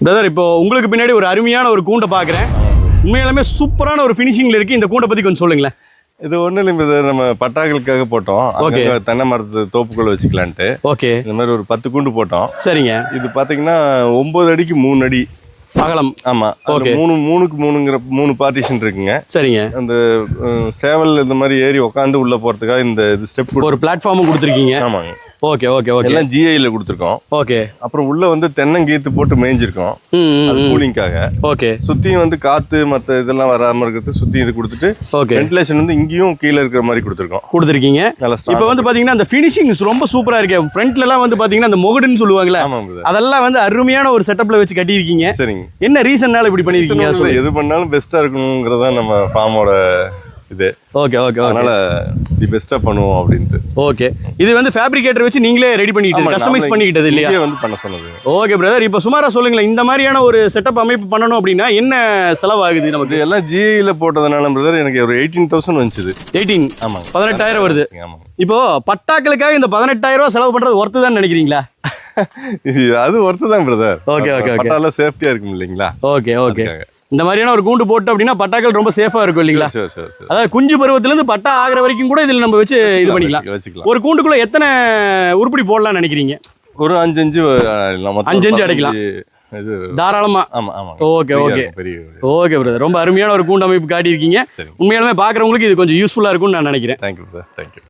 Brother இப்போ உங்களுக்கு பின்னாடி ஒரு அருமையான ஒரு கூண்டை பார்க்குறேன். உண்மையாலுமே சூப்பரான ஒரு ஃபினிஷிங்ல இருக்கு. இந்த கூண்டை பத்தி கொஞ்சம் சொல்லுங்களேன். இது ஒன்றும் இல்லை, இது நம்ம பட்டாக்களுக்காக போட்டோம். தென்னை மரத்து தோப்புக்குள்ள வச்சுக்கலான்ட்டு. ஓகே, இந்த மாதிரி ஒரு 10 கூண்டு போட்டோம். சரிங்க. இது பார்த்தீங்கன்னா 9 அடிக்கு 3 அடி அகலம். ஆமா, ஓகே. 3க்கு 3ங்கிற 3 பார்ட்டிஷன் இருக்குங்க. சரிங்க. அந்த சேவல் இந்த மாதிரி ஏறி உட்காந்து உள்ள போறதுக்காக இந்த ஸ்டெப் ஒரு பிளாட்ஃபார்மும் கொடுத்துருக்கீங்க. ஆமாங்க. Okay okay okay. எல்லாம் ஜிஐல கொடுத்துருக்கோம். ஓகே. அப்புறம் உள்ள வந்து தென்னங்கீத்து போட்டு மேய்ஞ்சிருக்கோம். அது கூலிங்காக. ஓகே. சுத்தியும் வந்து காத்து மத்த இதெல்லாம் வராம இருக்கிறது சுத்தி இது கொடுத்துட்டு, ஓகே, வென்டிலேஷன் வந்து இங்கேயும் கீழே இருக்கிற மாதிரி கொடுத்துருக்கீங்க. இப்போ வந்து பாத்தீங்கன்னா அந்த ஃபினிஷிங் ரொம்ப சூப்பரா இருக்கு. ஃப்ரண்ட்ல எல்லாம் வந்து பாத்தீங்கன்னா அந்த முகடுன்னு சொல்லுவாங்கல்ல, அதெல்லாம் வந்து அருமையான ஒரு செட்டப்ல வச்சு கட்டியிருக்கீங்க. சரிங்க. என்ன ரீசன்னால இப்படி பண்ணிருக்கீங்க? எது பண்ணாலும் பெஸ்டா இருக்கணுங்கிறதா நம்ம ஃபார்மோட இது. Okay okay. அதனால தி பெஸ்டா பண்ணுவோம் அப்படின்ட்டு. ஓகே. இது வந்து ஃபேப்ரிகேட்டர் வச்சு நீங்களே ரெடி பண்ணிக்கிட்டு கஸ்டமைஸ் பண்ணிக்கிட்டது இல்லையா? இங்கே வந்து பண்ண சொன்னது. Okay brother. இப்போ சுமாரா சொல்லுங்களேன், இந்த மாதிரியான ஒரு செட்டப் அமைப்பு பண்ணணும் அப்படின்னா என்ன செலவாகுது நமக்கு? எல்லாம் ஜிஐல போட்டதுனால பிரதர் எனக்கு ஒரு 18,000 வந்துச்சு. 18? ஆமாங்க, 18,000 வருது. இப்போ பட்டாக்களுக்காக இந்த 18,000 ரூபாய் செலவு பண்றது ஒர்த்து தான் நினைக்கிறீங்களா? அது ஒர்த்து தான் பிரதர். Okay okay okay. பட்டால சேஃப்டியா இருக்கும் இல்லைங்களா? Okay okay. இந்த மாதிரியான ஒரு கூண்டு போட்டு அப்படின்னா பட்டாக்கள் ரொம்ப சேஃபா இருக்கும் இல்லைங்களா? அதாவது குஞ்சு பருவத்துல இருந்து பட்டா ஆகிற வரைக்கும் கூட இதுல நம்ம வச்சு இது பண்ணிக்கலாம். ஒரு கூண்டுக்குள்ள எத்தனை உருப்படி போடலாம்னு நினைக்கிறீங்க? ஒரு 5 5 அடைக்கலாம் தாராளமா. ஆமா ஆமா. Okay okay okay brother. ரொம்ப அருமையான ஒரு கூண்டு அமைப்பு காட்டியிருக்கீங்க. உண்மையாலுமே பாக்குறவங்களுக்கு இது கொஞ்சம் யூஸ்ஃபுல்லா இருக்கும்னு நான் நினைக்கிறேன். Thank you brother. தேங்க்யூ.